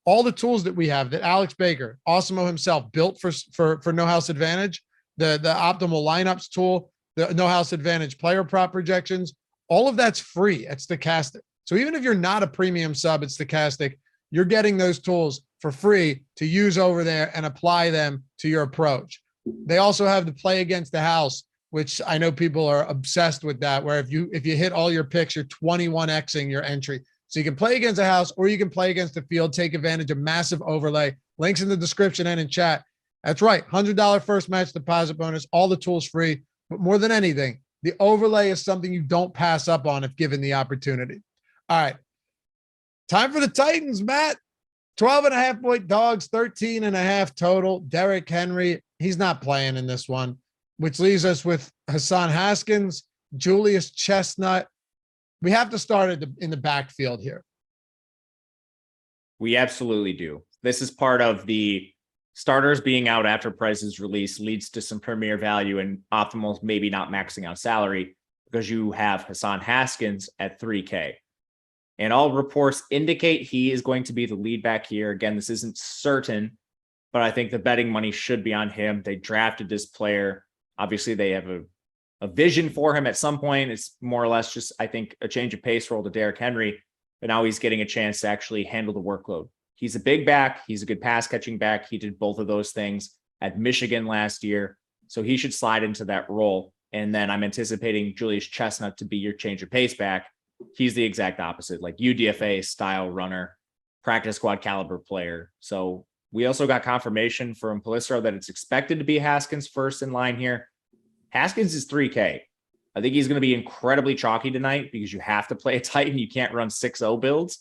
All the tools that we have that Alex Baker, Awesemo himself, built for No House Advantage, the optimal lineups tool, the No House Advantage player prop projections, all of that's free at Stokastic. So even if you're not a premium sub at Stokastic, you're getting those tools for free to use over there and apply them to your approach. They also have the play against the house, which I know people are obsessed with that, where if you hit all your picks, you're 21xing your entry. So you can play against a house or you can play against the field, take advantage of massive overlay. Links in the description and in chat. That's right. $100 first match deposit bonus, all the tools free. But more than anything, the overlay is something you don't pass up on if given the opportunity. All right. Time for the Titans, Matt. 12.5 point dogs, 13.5 total. Derrick Henry, he's not playing in this one, which leaves us with Hassan Haskins, Julius Chestnut. We have to start in the backfield here. We absolutely do. This is part of the starters being out after prices release leads to some premier value and optimals maybe not maxing out salary, because you have Hassan Haskins at 3K. And all reports indicate he is going to be the lead back here. Again, this isn't certain, but I think the betting money should be on him. They drafted this player. Obviously, they have a vision for him at some point. It's more or less just, I think, a change of pace role to Derrick Henry, but now he's getting a chance to actually handle the workload. He's a big back. He's a good pass catching back. He did both of those things at Michigan last year, so he should slide into that role. And then I'm anticipating Julius Chestnut to be your change of pace back. He's the exact opposite, like UDFA style runner, practice squad caliber player. So we also got confirmation from Pelissero that it's expected to be Haskins first in line here. Haskins is 3K. I think he's going to be incredibly chalky tonight because you have to play a Titan. You can't run 6-0 builds.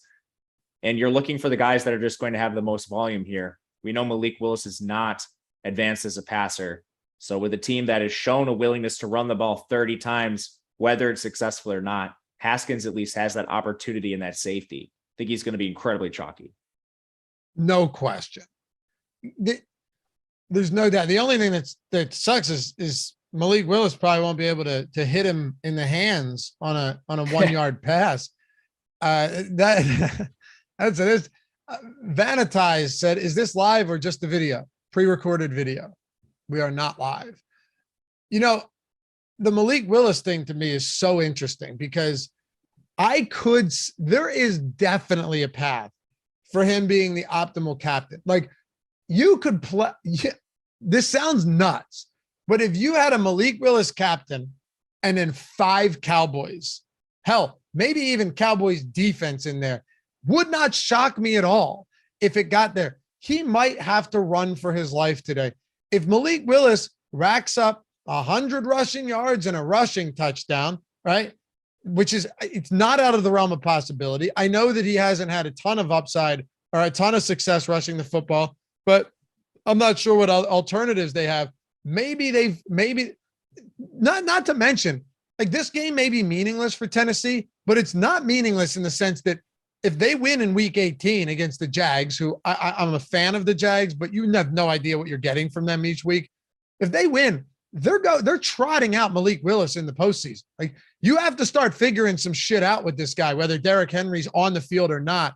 And you're looking for the guys that are just going to have the most volume here. We know Malik Willis is not advanced as a passer. So with a team that has shown a willingness to run the ball 30 times, whether it's successful or not, Haskins at least has that opportunity and that safety. I think he's going to be incredibly chalky. No question. There's no doubt. The only thing that sucks is Malik Willis probably won't be able to hit him in the hands on a 1 yard pass. That's it. Vanitize said, "Is this live or just the video?" pre-recorded video. We are not live. You know, the Malik Willis thing to me is so interesting because there is definitely a path for him being the optimal captain. Like you could play, this sounds nuts, but if you had a Malik Willis captain and then 5 Cowboys, hell, maybe even Cowboys defense in there, would not shock me at all if it got there. He might have to run for his life today. If Malik Willis racks up 100 rushing yards and a rushing touchdown, right? It's not out of the realm of possibility. I know that he hasn't had a ton of upside or a ton of success rushing the football, but I'm not sure what alternatives they have. Maybe not to mention, like this game may be meaningless for Tennessee, but it's not meaningless in the sense that if they win in week 18 against the Jags, who I'm a fan of the Jags, but you have no idea what you're getting from them each week. If they win, they're trotting out Malik Willis in the postseason. Like you have to start figuring some shit out with this guy, whether Derrick Henry's on the field or not.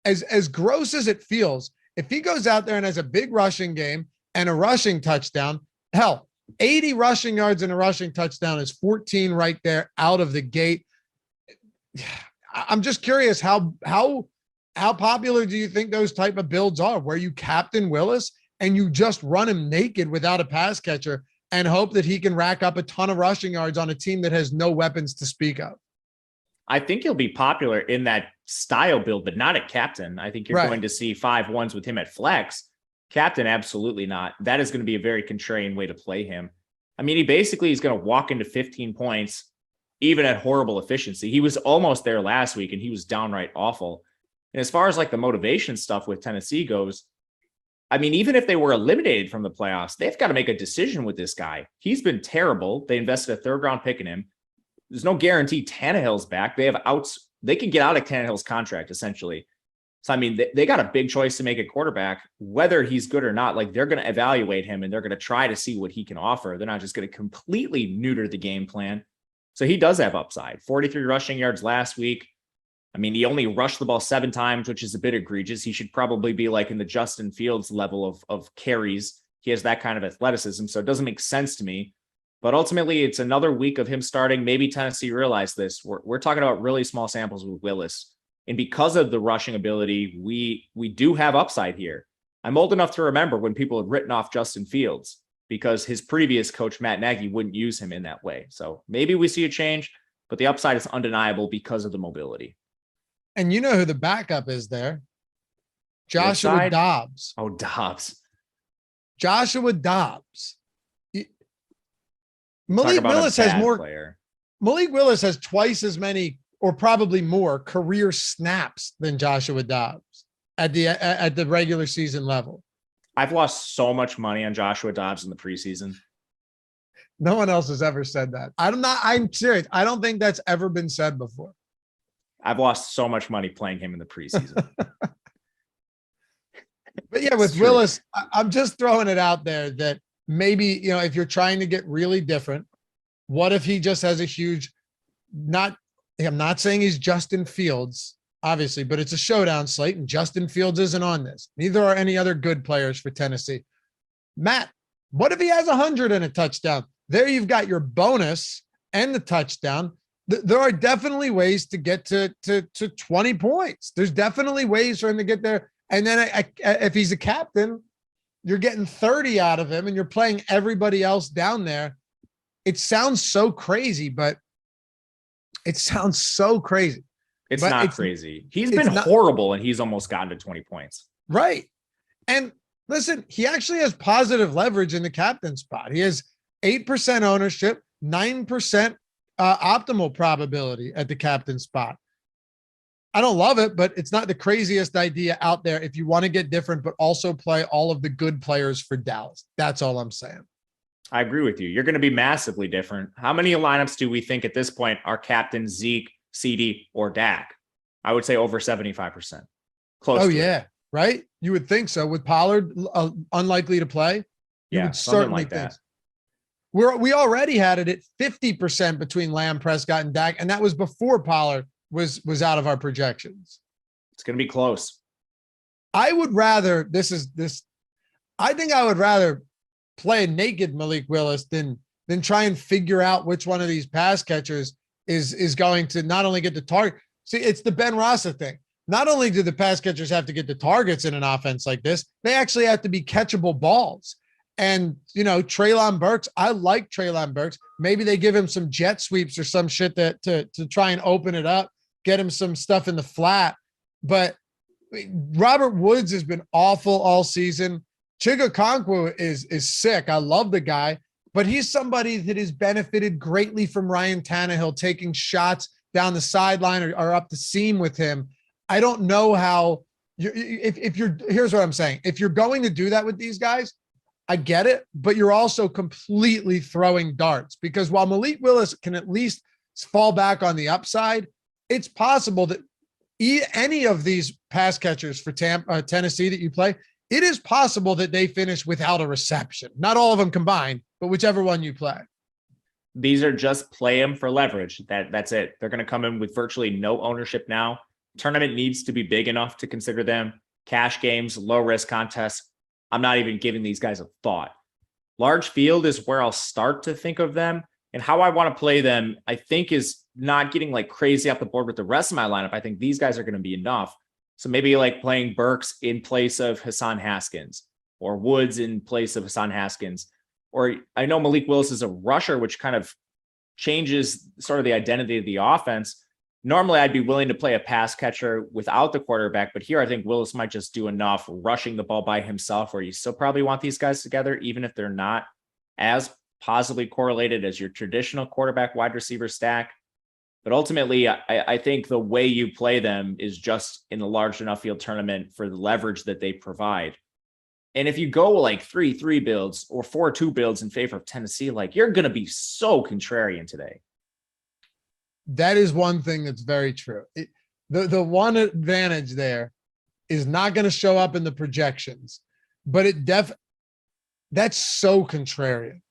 As gross as it feels, if he goes out there and has a big rushing game and a rushing touchdown, hell, 80 rushing yards and a rushing touchdown is 14 right there out of the gate. I'm just curious how popular do you think those type of builds are where you captain Willis and you just run him naked without a pass catcher and hope that he can rack up a ton of rushing yards on a team that has no weapons to speak of? I think he'll be popular in that style build, but not at captain. I think you're going to see 5-1s with him at flex. Captain, absolutely not. That is going to be a very contrarian way to play him. I mean, he basically is going to walk into 15 points, even at horrible efficiency. He was almost there last week and he was downright awful. And as far as like the motivation stuff with Tennessee goes, I mean, even if they were eliminated from the playoffs, they've got to make a decision with this guy. He's been terrible. They invested a 3rd round pick in him. There's no guarantee Tannehill's back. They have outs. They can get out of Tannehill's contract essentially. So, I mean, they got a big choice to make a quarterback, whether he's good or not. Like they're going to evaluate him and they're going to try to see what he can offer. They're not just going to completely neuter the game plan. So he does have upside. 43 rushing yards last week. I mean, he only rushed the ball 7 times, which is a bit egregious. He should probably be like in the Justin Fields level of carries. He has that kind of athleticism. So it doesn't make sense to me. But ultimately, it's another week of him starting. Maybe Tennessee realized this. We're talking about really small samples with Willis. And because of the rushing ability, we do have upside here. I'm old enough to remember when people had written off Justin Fields because his previous coach, Matt Nagy, wouldn't use him in that way. So maybe we see a change, but the upside is undeniable because of the mobility. And you know who the backup is there? Joshua Dobbs. Oh, Dobbs. Joshua Dobbs. Malik Willis has more. Player. Malik Willis has twice as many, or probably more, career snaps than Joshua Dobbs at the regular season level. I've lost so much money on Joshua Dobbs in the preseason. No one else has ever said that. I'm serious. I don't think that's ever been said before. I've lost so much money playing him in the preseason. But yeah, with Willis, I'm just throwing it out there that maybe, if you're trying to get really different, what if he just has a huge, I'm not saying he's Justin Fields, obviously, but it's a showdown slate and Justin Fields isn't on this. Neither are any other good players for Tennessee. Matt, what if he has 100 and a touchdown? There you've got your bonus and the touchdown. There are definitely ways to get to 20 points. There's definitely ways for him to get there. And then if he's a captain, you're getting 30 out of him and you're playing everybody else down there. It sounds so crazy, but it's not crazy. He's been horrible and he's almost gotten to 20 points. Right. And listen, he actually has positive leverage in the captain spot. He has 8% ownership, 9% optimal probability at the captain spot. I don't love it, but it's not the craziest idea out there if you want to get different, but also play all of the good players for Dallas. That's all I'm saying. I agree with you. You're going to be massively different. How many lineups do we think at this point are captain Zeke, CD, or Dak? I would say over 75%. Close. Oh, yeah. Right? You would think so. With Pollard unlikely to play, you would certainly think that. We already had it at 50% between Lamb, Prescott, and Dak, and that was before Pollard was out of our projections. It's going to be close. I would rather I think I would rather play a naked Malik Willis than try and figure out which one of these pass catchers is going to not only get the target. See, it's the Ben Rossa thing. Not only do the pass catchers have to get the targets in an offense like this, they actually have to be catchable balls. And, Treylon Burks, I like Treylon Burks. Maybe they give him some jet sweeps or some shit that to try and open it up, get him some stuff in the flat. But Robert Woods has been awful all season. Chigakonkwo is sick. I love the guy, but he's somebody that has benefited greatly from Ryan Tannehill taking shots down the sideline or up the seam with him. I don't know how here's what I'm saying. If you're going to do that with these guys, I get it, but you're also completely throwing darts, because while Malik Willis can at least fall back on the upside, it's possible that any of these pass catchers for Tennessee that you play, it is possible that they finish without a reception. Not all of them combined, but whichever one you play. These are just play them for leverage. That's it. They're going to come in with virtually no ownership now. Tournament needs to be big enough to consider them. Cash games, low risk contests. I'm not even giving these guys a thought. Large field is where I'll start to think of them, and how I want to play them, I think, is not getting like crazy off the board with the rest of my lineup. I think these guys are going to be enough. So maybe like playing Burks in place of Hassan Haskins, or Woods in place of Hassan Haskins. Or I know Malik Willis is a rusher, which kind of changes sort of the identity of the offense. Normally, I'd be willing to play a pass catcher without the quarterback, but here I think Willis might just do enough rushing the ball by himself, where you still probably want these guys together, even if they're not as positively correlated as your traditional quarterback wide receiver stack. But ultimately, I think the way you play them is just in a large enough field tournament for the leverage that they provide. And if you go like 3-3 builds or 4-2 builds in favor of Tennessee, like, you're going to be so contrarian today. That is one thing that's very true. The one advantage there is not going to show up in the projections, but that's so contrarian.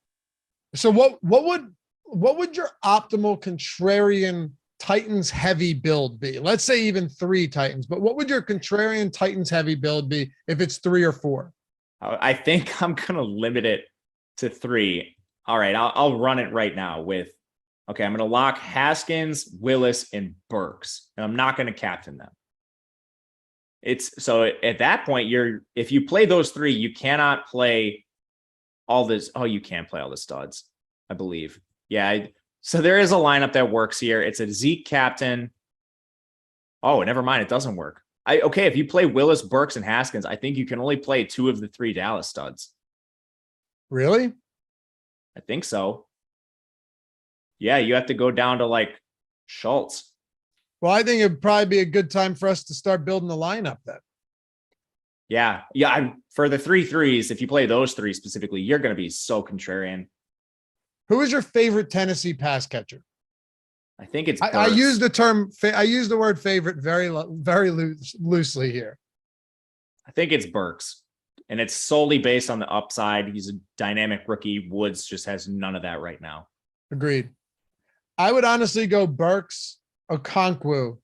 So what would your optimal contrarian Titans heavy build be? Let's say even 3 Titans, but what would your contrarian Titans heavy build be if it's 3 or 4? I think I'm going to limit it to 3. All right, I'll run it right now with, okay, I'm going to lock Haskins, Willis, and Burks, and I'm not going to captain them. So at that point, if you play those 3, you cannot play all this. Oh, you can play all the studs, I believe. Yeah. So there is a lineup that works here. It's a Zeke captain. Oh, never mind. It doesn't work. Okay, if you play Willis, Burks, and Haskins, I think you can only play 2 of the 3 Dallas studs. Really? I think so. Yeah, you have to go down to like Schultz. Well, I think it'd probably be a good time for us to start building the lineup then. Yeah. For the 3 threes, if you play those 3 specifically, you're going to be so contrarian. Who is your favorite Tennessee pass catcher? I think it's I use the word favorite very loosely here. I think it's Burks, and it's solely based on the upside. He's a dynamic rookie. Woods just has none of that right now. Agreed. I would honestly go Burks, Okonkwo,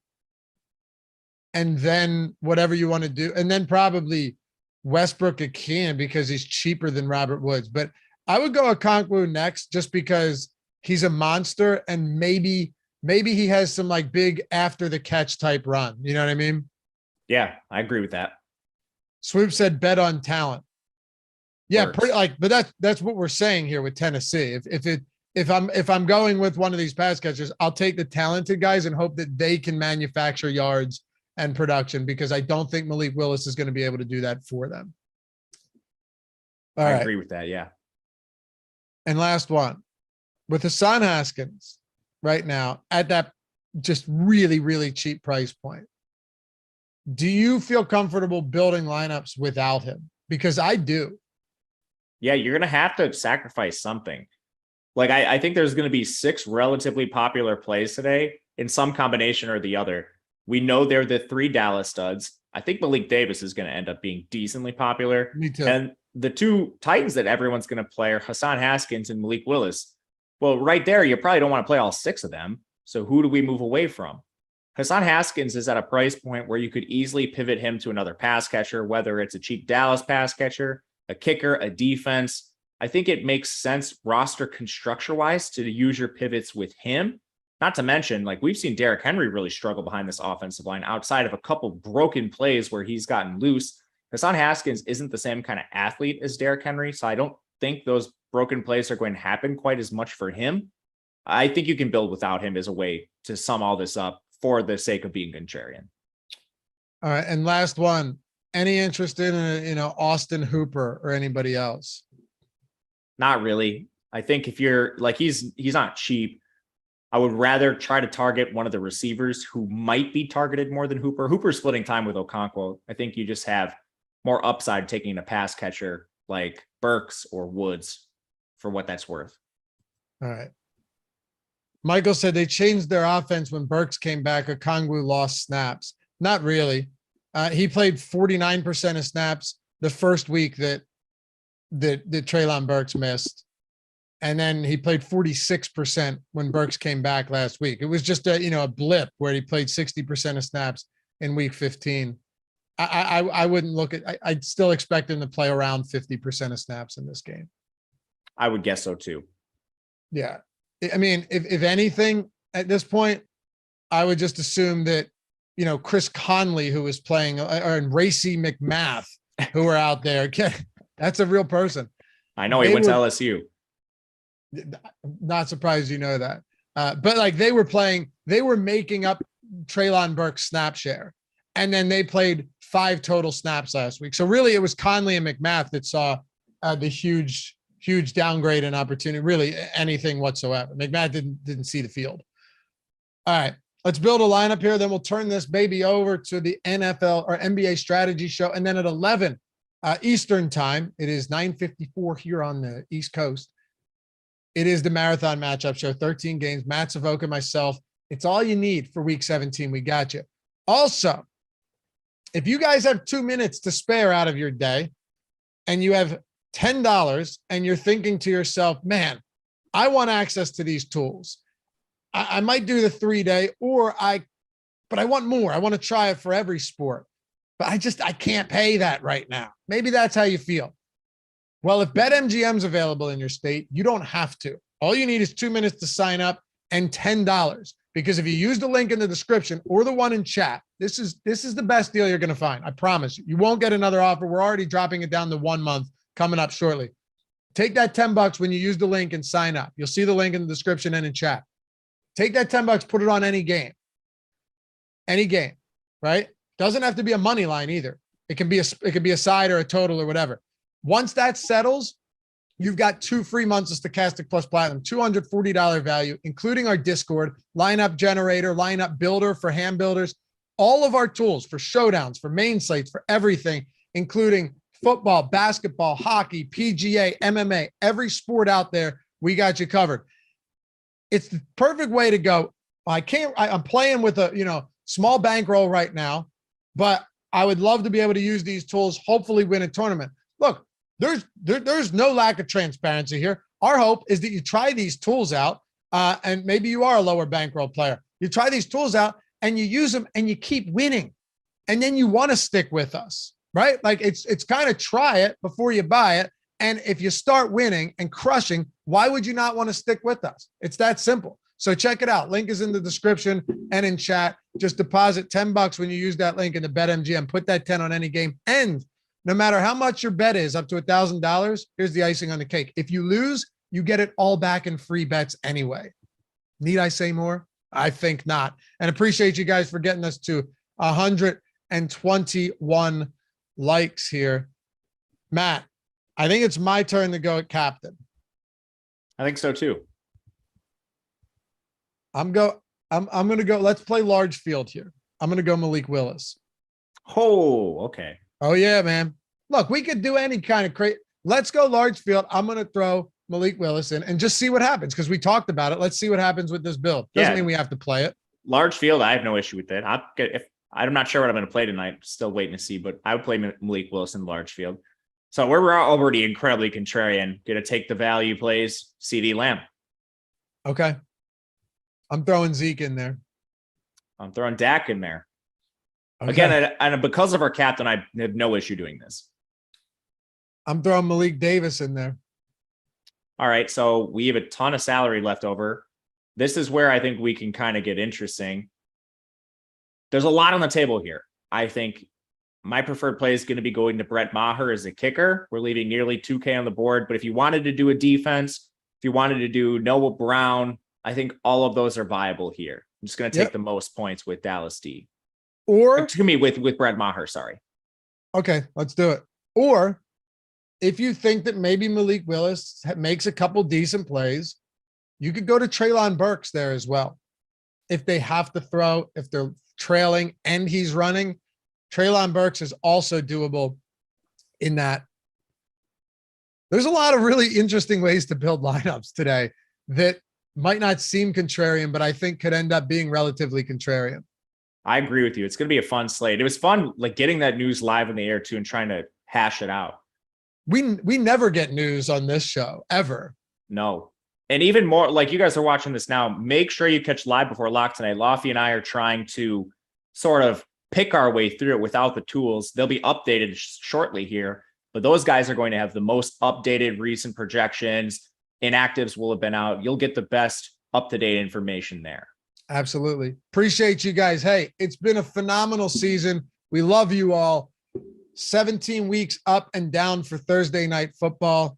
and then whatever you want to do, and then probably Westbrook again because he's cheaper than Robert Woods. But I would go Okonkwo next just because he's a monster, and maybe he has some like big after the catch type run. You know what I mean? Yeah, I agree with that. Swoop said bet on talent. Yeah, Works. but that's what we're saying here with Tennessee. If I'm going with one of these pass catchers, I'll take the talented guys and hope that they can manufacture yards and production, because I don't think Malik Willis is going to be able to do that for them. I agree with that. Yeah. And last one, with Hassan Haskins right now at that just really, really cheap price point, do you feel comfortable building lineups without him? Because I do. Yeah, you're going to have to sacrifice something. Like, I think there's going to be 6 relatively popular plays today in some combination or the other. We know they're the 3 Dallas studs. I think Malik Davis is going to end up being decently popular. Me too. And the 2 Titans that everyone's going to play are Hassan Haskins and Malik Willis. Well, right there, you probably don't want to play all 6 of them. So who do we move away from? Hassan Haskins is at a price point where you could easily pivot him to another pass catcher, whether it's a cheap Dallas pass catcher a kicker, a defense. I think it makes sense roster construction wise to use your pivots with him. Not to mention, like we've seen Derrick Henry really struggle behind this offensive line outside of a couple broken plays where he's gotten loose. Hassan Haskins isn't the same kind of athlete as Derrick Henry, so I don't think those broken plays are going to happen quite as much for him. I think you can build without him as a way to sum all this up for the sake of being contrarian. All right, and last one. Any interest in Austin Hooper or anybody else? Not really. I think if you're like he's not cheap. I would rather try to target one of the receivers who might be targeted more than Hooper. Hooper's splitting time with Okonkwo. I think you just have more upside taking a pass catcher like Burks or Woods for what that's worth. All right. Michael said they changed their offense when Burks came back. Okongwu lost snaps. Not really. He played 49% of snaps the first week that Treylon Burks missed. And then he played 46% when Burks came back last week. It was just a blip where he played 60% of snaps in week 15. I wouldn't look at, I'd still expect him to play around 50% of snaps in this game. I would guess so too. Yeah. I mean, if anything at this point, I would just assume that, Chris Conley, who was playing, or Racy McMath, who were out there. That's a real person. I know he went to LSU. Not surprised you know that. But like they were making up Treylon Burks' snap share. And then they played 5 total snaps last week. So really it was Conley and McMath that saw the huge downgrade and opportunity, really anything whatsoever. McMath didn't see the field. All right, let's build a lineup here. Then we'll turn this baby over to the NFL or NBA strategy show. And then at 11 Eastern time, it is 9:54 here on the East Coast. It is the marathon matchup show, 13 games, Matt Savoca, myself. It's all you need for week 17. We got you. Also, if you guys have 2 minutes to spare out of your day and you have $10 and you're thinking to yourself, man, I want access to these tools. I might do the 3-day but I want more. I want to try it for every sport, but I can't pay that right now. Maybe that's how you feel. Well, if BetMGM's available in your state, you don't have to. All you need is 2 minutes to sign up and $10. Because if you use the link in the description or the one in chat, this is the best deal you're going to find. I promise you. You won't get another offer. We're already dropping it down to 1 month coming up shortly. Take that $10 when you use the link and sign up. You'll see the link in the description and in chat. Take that $10, put it on any game. Any game, right? Doesn't have to be a money line either. It can be a side or a total or whatever. Once that settles, you've got 2 free months of Stokastic Plus Platinum, $240 value, including our Discord, lineup generator, lineup builder for hand builders, all of our tools for showdowns, for main slates, for everything, including football, basketball, hockey, PGA, MMA, every sport out there, we got you covered. It's the perfect way to go. I'm playing with a, small bankroll right now, but I would love to be able to use these tools, hopefully win a tournament. Look, there's no lack of transparency here. Our hope is that you try these tools out, and maybe you are a lower bankroll player. You try these tools out and you use them and you keep winning, and then you want to stick with us, right? Like it's kind of try it before you buy it. And if you start winning and crushing, why would you not want to stick with us? It's that simple. So check it out. Link is in the description and in chat. Just deposit $10 when you use that link in the BetMGM. Put that 10 on any game. And no matter how much your bet is, up to $1,000, here's the icing on the cake. If you lose, you get it all back in free bets anyway. Need I say more? I think not. And appreciate you guys for getting us to 121 likes here. Matt, I think it's my turn to go at captain. I think so too. I'm going to go. Let's play large field here. I'm going to go Malik Willis. Oh, okay. Oh yeah, man. Look, we could do any kind of crazy. Let's go large field. I'm going to throw Malik Willis in and just see what happens because we talked about it. Let's see what happens with this build. Doesn't mean we have to play it. Large field, I have no issue with it. I'm not sure what I'm going to play tonight. Still waiting to see, but I would play Malik Willis in large field. So we're already incredibly contrarian. Going to take the value plays. CD Lamb. Okay. I'm throwing Zeke in there. I'm throwing Dak in there. Okay. Again, and because of our captain, I have no issue doing this. I'm throwing Malik Davis in there. All right. So we have a ton of salary left over. This is where I think we can kind of get interesting. There's a lot on the table here. I think my preferred play is going to be going to Brett Maher as a kicker. We're leaving nearly 2K on the board. But if you wanted to do a defense, if you wanted to do Noah Brown, I think all of those are viable here. I'm just going to take the most points with Dallas D. Or to me with Brett Maher, sorry. Okay, let's do it. Or if you think that maybe Malik Willis makes a couple decent plays, you could go to Treylon Burks there as well. If they have to throw, if they're trailing and he's running, Treylon Burks is also doable in that. There's a lot of really interesting ways to build lineups today that might not seem contrarian, but I think could end up being relatively contrarian. I agree with you. It's going to be a fun slate. It was fun, like getting that news live in the air too, and trying to hash it out. We never get news on this show ever. No. And even more, like you guys are watching this now, make sure you catch live before lock tonight. Lofty and I are trying to sort of pick our way through it without the tools. They'll be updated shortly here, but those guys are going to have the most updated recent projections. Inactives will have been out. You'll get the best up-to-date information there. Absolutely. Appreciate you guys. Hey, it's been a phenomenal season. We love you all. 17 weeks up and down for Thursday Night Football.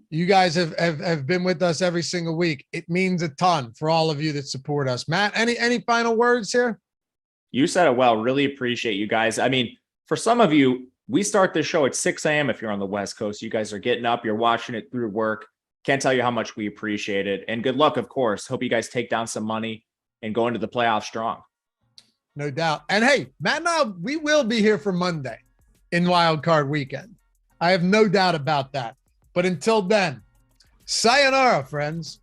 You guys have been with us every single week. It means a ton for all of you that support us. Matt, any final words here? You said it well. Really appreciate you guys. I mean, for some of you, we start this show at 6 a.m. if you're on the West Coast. You guys are getting up. You're watching it through work. Can't tell you how much we appreciate it. And good luck, of course. Hope you guys take down some money and go into the playoffs strong. No doubt. And hey, Matt and I, we will be here for Monday in Wild Card Weekend. I have no doubt about that. But until then, sayonara, friends.